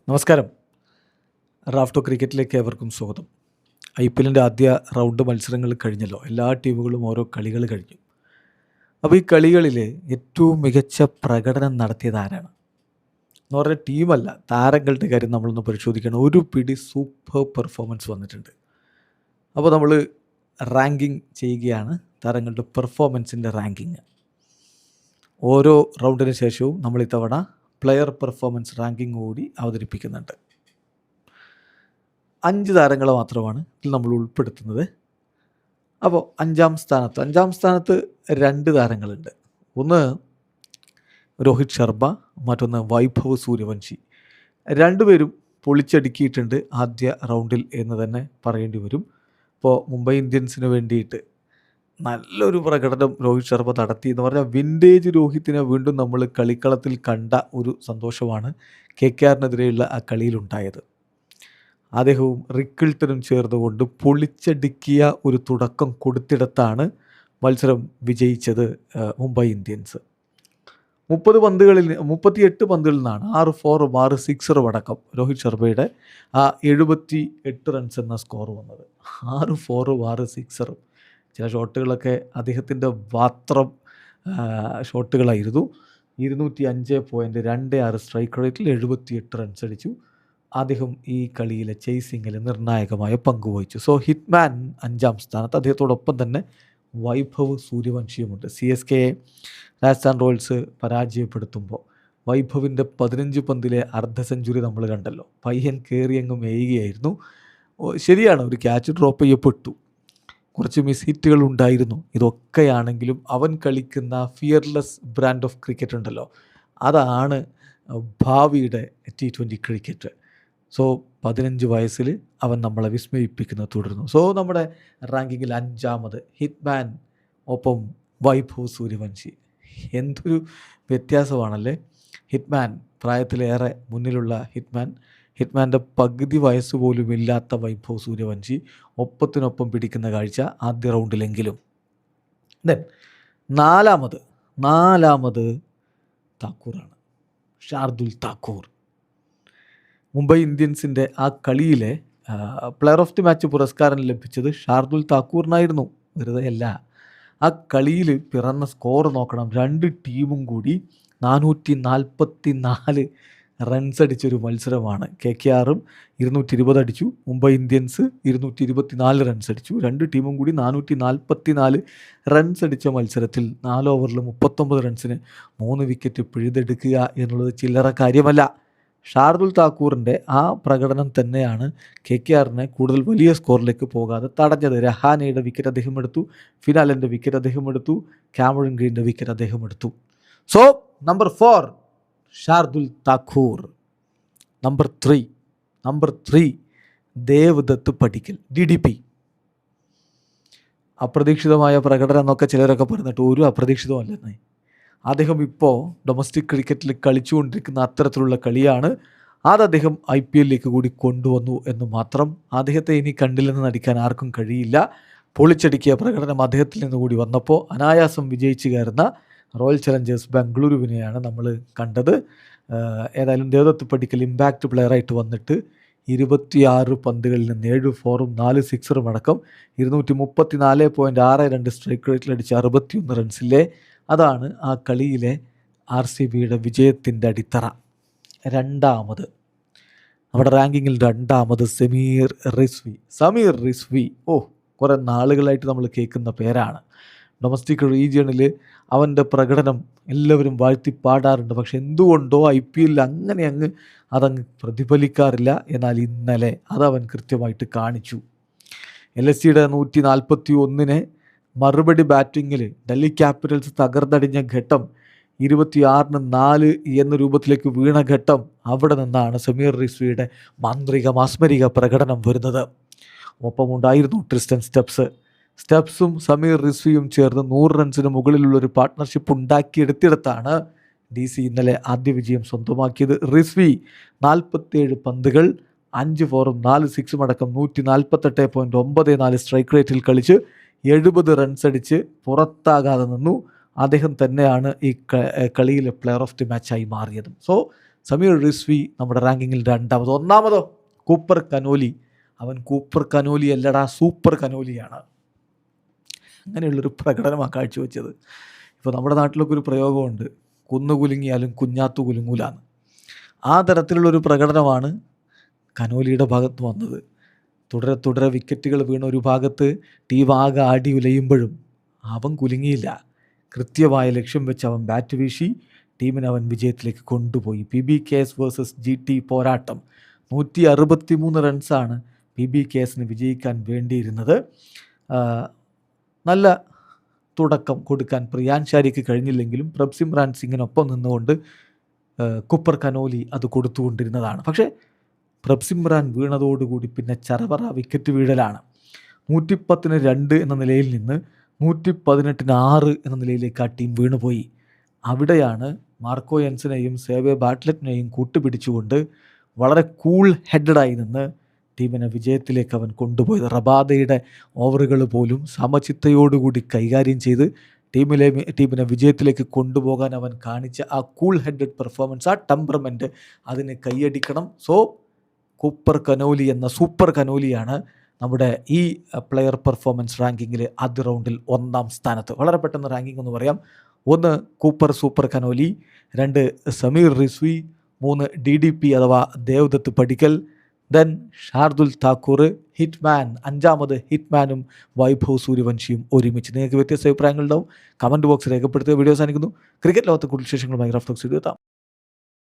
നമസ്കാരം. റാഫ്റ്റോ ക്രിക്കറ്റിലേക്ക് ഏവർക്കും സ്വാഗതം. IPLൻ്റെ ആദ്യ റൗണ്ട് മത്സരങ്ങൾ കഴിഞ്ഞല്ലോ. എല്ലാ ടീമുകളും ഓരോ കളികൾ കഴിഞ്ഞു. അപ്പോൾ ഈ കളികളിൽ ഏറ്റവും മികച്ച പ്രകടനം നടത്തിയത് ആരാണ് എന്ന് പറഞ്ഞ ടീമല്ല, താരങ്ങളുടെ കാര്യം നമ്മളൊന്ന് പരിശോധിക്കണം. ഒരു പിടി സൂപ്പർ പെർഫോമൻസ് വന്നിട്ടുണ്ട്. അപ്പോൾ നമ്മൾ റാങ്കിങ് ചെയ്യുകയാണ്, താരങ്ങളുടെ പെർഫോമൻസിൻ്റെ റാങ്കിങ്. ഓരോ റൗണ്ടിന് ശേഷവും നമ്മൾ ഇത്തവണ പ്ലെയർ പെർഫോമൻസ് റാങ്കിങ് കൂടി അവതരിപ്പിക്കുന്നുണ്ട്. 5 താരങ്ങൾ മാത്രമാണ് ഇതിൽ നമ്മൾ ഉൾപ്പെടുത്തുന്നത്. അപ്പോൾ അഞ്ചാം സ്ഥാനത്ത് 2 താരങ്ങളുണ്ട്. ഒന്ന് രോഹിത് ശർമ്മ, മറ്റൊന്ന് വൈഭവ് സൂര്യവംശി. രണ്ടുപേരും പൊളിച്ചടുക്കിയിട്ടുണ്ട് ആദ്യ റൗണ്ടിൽ എന്ന് തന്നെ പറയേണ്ടി വരും. ഇപ്പോൾ മുംബൈ ഇന്ത്യൻസിന് വേണ്ടിയിട്ട് നല്ലൊരു പ്രകടനം രോഹിത് ശർമ്മ നടത്തി എന്ന് പറഞ്ഞാൽ വിൻറ്റേജ് രോഹിത്തിനെ വീണ്ടും നമ്മൾ കളിക്കളത്തിൽ കണ്ട ഒരു സന്തോഷമാണ് KKRനെതിരെയുള്ള ആ കളിയിലുണ്ടായത്. അദ്ദേഹവും റിക്കിൾട്ടനും ചേർന്നുകൊണ്ട് പൊളിച്ചടുക്കിയ ഒരു തുടക്കം കൊടുത്തിടത്താണ് മത്സരം വിജയിച്ചത് മുംബൈ ഇന്ത്യൻസ്. 38 പന്തുകളിൽ നിന്നാണ് 6 4ഉം 6 6ഉം അടക്കം രോഹിത് ശർമ്മയുടെ ആ 78 റൺസ് എന്ന സ്കോർ വന്നത്. 6 4ഉം 6 6ഉം. ചില ഷോട്ടുകളൊക്കെ അദ്ദേഹത്തിൻ്റെ മാത്രം ഷോട്ടുകളായിരുന്നു. 205.26 സ്ട്രൈക്ക് റേറ്റിൽ 78 റൺസ് അടിച്ചു. അദ്ദേഹം ഈ കളിയിലെ ചേസിങ്ങിൽ നിർണായകമായ പങ്കുവഹിച്ചു. സോ ഹിറ്റ്മാൻ 5ആം സ്ഥാനത്ത്, അദ്ദേഹത്തോടൊപ്പം തന്നെ വൈഭവ് സൂര്യവംശിയുമുണ്ട്. CSK രാജസ്ഥാൻ റോയൽസ് പരാജയപ്പെടുത്തുമ്പോൾ വൈഭവിൻ്റെ 15 പന്തിലെ അർദ്ധ സെഞ്ചുറി നമ്മൾ കണ്ടല്ലോ. പയ്യൻ കയറി അങ്ങ് മേയുകയായിരുന്നു. ശരിയാണ്, ഒരു ക്യാച്ച് ഡ്രോപ്പ് ചെയ്യപ്പെട്ടു, കുറച്ച് മിസ് ഹിറ്റുകൾ ഉണ്ടായിരുന്നു. ഇതൊക്കെയാണെങ്കിലും അവൻ കളിക്കുന്ന ഫിയർലെസ് ബ്രാൻഡ് ഓഫ് ക്രിക്കറ്റ് ഉണ്ടല്ലോ, അതാണ് ഭാവിയുടെ T20 ക്രിക്കറ്റ്. സോ 15 വയസ്സിൽ അവൻ നമ്മളെ വിസ്മയിപ്പിക്കുന്നത് തുടരുന്നു. സോ നമ്മുടെ റാങ്കിങ്ങിൽ 5ാമത് ഹിറ്റ്മാൻ, ഒപ്പം വൈഭവ് സൂര്യവംശി. എന്തൊരു വ്യത്യാസമാണല്ലേ. ഹിറ്റ്മാൻ പ്രായത്തിലേറെ മുന്നിലുള്ള ഹിറ്റ്മാൻ്റെ പകുതി വയസ്സ് പോലും ഇല്ലാത്ത വൈഭവ് സൂര്യവംശി ഒപ്പത്തിനൊപ്പം പിടിക്കുന്ന കാഴ്ച ആദ്യ റൗണ്ടിലെങ്കിലും. ദെൻ നാലാമത് താക്കൂറാണ്, ഷാർദുൽ താക്കൂർ. മുംബൈ ഇന്ത്യൻസിൻ്റെ ആ കളിയിലെ പ്ലെയർ ഓഫ് ദി മാച്ച് പുരസ്കാരം ലഭിച്ചത് ഷാർദുൽ താക്കൂറിനായിരുന്നു. വെറുതെ അല്ല. ആ കളിയിൽ പിറന്ന സ്കോർ നോക്കണം. 2 ടീമും കൂടി 444 റൺസ് അടിച്ചൊരു മത്സരമാണ്. KKRും 220 അടിച്ചു, മുംബൈ ഇന്ത്യൻസ് 224 റൺസ് അടിച്ചു. 2 ടീമും കൂടി 444 റൺസ് അടിച്ച മത്സരത്തിൽ 4 ഓവറിൽ 39 റൺസിന് 3 വിക്കറ്റ് പിഴുതെടുക്കുക എന്നുള്ളത് ചില്ലറ കാര്യമല്ല. ഷാർദുൽ താക്കൂറിൻ്റെ ആ പ്രകടനം തന്നെയാണ് KKRനെ കൂടുതൽ വലിയ സ്കോറിലേക്ക് പോകാതെ തടഞ്ഞത്. രഹാനയുടെ വിക്കറ്റ് അദ്ദേഹം എടുത്തു, ഫിനാലിൻ്റെ വിക്കറ്റ് അദ്ദേഹം എടുത്തു, കാമറൺ ഗ്രീൻ്റെ വിക്കറ്റ് അദ്ദേഹം എടുത്തു. So number 4 Shardul Thakur. Number 3 Devdutt Padikkal, DDP. അപ്രതീക്ഷിതമായ പ്രകടനം എന്നൊക്കെ ചിലരൊക്കെ പറഞ്ഞിട്ട് ഒരു അപ്രതീക്ഷിതമല്ലെന്നേ. അദ്ദേഹം ഇപ്പോൾ ഡൊമസ്റ്റിക് ക്രിക്കറ്റിൽ കളിച്ചുകൊണ്ടിരിക്കുന്ന അത്തരത്തിലുള്ള കളിയാണ്. അത് അദ്ദേഹം IPLലേക്ക് കൂടി കൊണ്ടുവന്നു എന്ന് മാത്രം. അദ്ദേഹത്തെ ഇനി കണ്ടില്ലെന്ന് നടിക്കാൻ ആർക്കും കഴിയില്ല. പൊളിച്ചടുക്കിയ പ്രകടനം അദ്ദേഹത്തിൽ നിന്ന് കൂടി വന്നപ്പോൾ അനായാസം വിജയിച്ചു കയറുന്ന റോയൽ ചലഞ്ചേഴ്സ് ബംഗളൂരുവിനെയാണ് നമ്മൾ കണ്ടത്. ഏതായാലും ദേവദത്ത് പടിക്കൽ ഇമ്പാക്റ്റ് പ്ലെയറായിട്ട് വന്നിട്ട് 26 പന്തുകളിൽ നിന്ന് 7 4ഉം 4 6ഉം അടക്കം 234.62 സ്ട്രൈക്ക് റേറ്റിൽ അടിച്ച 61 റൺസിലെ അതാണ് ആ കളിയിലെ RCBയുടെ വിജയത്തിൻ്റെ അടിത്തറ. നമ്മുടെ റാങ്കിങ്ങിൽ 2ാമത് സമീർ റിസ്വി. കുറേ നാളുകളായിട്ട് നമ്മൾ കേൾക്കുന്ന പേരാണ്. ഡൊമസ്റ്റിക് റീജിയണിൽ അവൻ്റെ പ്രകടനം എല്ലാവരും വാഴ്ത്തി പാടാറുണ്ട്. പക്ഷെ എന്തുകൊണ്ടോ IPL അങ്ങ് അതങ്ങ് പ്രതിഫലിക്കാറില്ല. എന്നാൽ ഇന്നലെ അതവൻ കൃത്യമായിട്ട് കാണിച്ചു. LSCയുടെ 141 മറുപടി ബാറ്റിങ്ങിൽ ഡൽഹി ക്യാപിറ്റൽസ് തകർന്നടിഞ്ഞ ഘട്ടം, 26-4 എന്ന രൂപത്തിലേക്ക് വീണ ഘട്ടം, അവിടെ നിന്നാണ് സമീർ റിസ്വിയുടെ മാസ്മരിക പ്രകടനം വരുന്നത്. ഒപ്പമുണ്ടായിരുന്നു ട്രിസ്റ്റൻ സ്റ്റെപ്സും സമീർ റിസ്വിയും ചേർന്ന് 100 റൺസിന് മുകളിലുള്ളൊരു പാർട്ട്ണർഷിപ്പ് ഉണ്ടാക്കിയെടുത്തിടത്താണ് DC ഇന്നലെ ആദ്യ വിജയം സ്വന്തമാക്കിയത്. റിസ്വി 47 പന്തുകൾ 5 4ഉം 4 6ഉം അടക്കം 148.94 സ്ട്രൈക്ക് റേറ്റിൽ കളിച്ച് 70 റൺസ് അടിച്ച് പുറത്താകാതെ നിന്നു. അദ്ദേഹം തന്നെയാണ് ഈ കളിയിലെ പ്ലെയർ ഓഫ് ദി മാച്ചായി മാറിയതും. സോ സമീർ റിസ്വി നമ്മുടെ റാങ്കിങ്ങിൽ 2ാമത്. 1ാമതോ കൂപ്പർ കനോലി. അവൻ കൂപ്പർ കനോലി അല്ലടാ, സൂപ്പർ കനോലിയാണ്. അങ്ങനെയുള്ളൊരു പ്രകടനമാണ് കാഴ്ചവെച്ചത്. ഇപ്പോൾ നമ്മുടെ നാട്ടിലൊക്കെ ഒരു പ്രയോഗമുണ്ട്, കുന്നുകുലുങ്ങിയാലും കുഞ്ഞാത്തു കുലുങ്ങൂലാന്ന്. ആ തരത്തിലുള്ളൊരു പ്രകടനമാണ് കനോലിയുടെ ഭാഗത്ത് വന്നത്. തുടരെ തുടരെ വിക്കറ്റുകൾ വീണ ഒരു ഭാഗത്ത് ടീം ആകെ ആടി ഉലയുമ്പോഴും അവൻ കുലുങ്ങിയില്ല. കൃത്യമായ ലക്ഷ്യം വെച്ച് അവൻ ബാറ്റ് വീശി ടീമിനെ അവൻ വിജയത്തിലേക്ക് കൊണ്ടുപോയി. PBKS വേഴ്സസ് GT പോരാട്ടം. 163 റൺസാണ് PBKSന് വിജയിക്കാൻ വേണ്ടിയിരുന്നത്. നല്ല തുടക്കം കൊടുക്കാൻ പ്രിയാൻ ഷാരിക്ക് കഴിഞ്ഞില്ലെങ്കിലും പ്രഭ്സിമ്രാൻ സിംഗിനൊപ്പം നിന്നുകൊണ്ട് കൂപ്പർ കനോലി അത് കൊടുത്തുകൊണ്ടിരുന്നതാണ്. പക്ഷേ പ്രഭ്സിമ്രാൻ വീണതോടുകൂടി പിന്നെ ചറവറ വിക്കറ്റ് വീഴലാണ്. 110-ന് 2 എന്ന നിലയിൽ നിന്ന് 118-ന് 6 എന്ന നിലയിലേക്ക് ആ ടീം വീണുപോയി. അവിടെയാണ് മാർക്കോ യെൻസനെയും സേവ്യ ബാട്ട്ലറ്റിനെയും കൂട്ടുപിടിച്ചുകൊണ്ട് വളരെ കൂൾ ഹെഡഡായി നിന്ന് ടീമിനെ വിജയത്തിലേക്ക് അവൻ കൊണ്ടുപോയത്. റബാദയുടെ ഓവറുകൾ പോലും സമചിത്തയോടുകൂടി കൈകാര്യം ചെയ്ത് ടീമിനെ വിജയത്തിലേക്ക് കൊണ്ടുപോകാൻ അവൻ കാണിച്ച ആ കൂൾ ഹെഡഡ് പെർഫോമൻസ്, ആ ടെമ്പറമെൻറ്റ്, അതിന് കൈയടിക്കണം. സോ കൂപ്പർ കനോലി എന്ന സൂപ്പർ കനോലിയാണ് നമ്മുടെ ഈ പ്ലെയർ പെർഫോമൻസ് റാങ്കിങ്ങിൽ ആദ്യ റൗണ്ടിൽ 1ാം സ്ഥാനത്ത്. വളരെ പെട്ടെന്ന് റാങ്കിങ് ഒന്ന് പറയാം. 1 Cooper super Connolly, 2 Sameer Rizvi, 3 DDP അഥവാ ദേവദത്ത് പടിക്കൽ, ദെൻ ഷാർദുൽ താക്കൂർ, ഹിറ്റ്മാൻ 5ാമത് ഹിറ്റ്മാനും വൈഭവ് സൂര്യവംശിയും ഒരുമിച്ച്. നിങ്ങൾക്ക് വ്യത്യസ്ത അഭിപ്രായങ്ങളുണ്ടാവും, കമൻറ്റ് ബോക്സ് രേഖപ്പെടുത്തുക. വീഡിയോ അവസാനിക്കുന്നു. ക്രിക്കറ്റ് ലോകത്തെ കൂടുതൽ വിശേഷങ്ങളുമായി റഫ് ടോക്സ് എത്താം.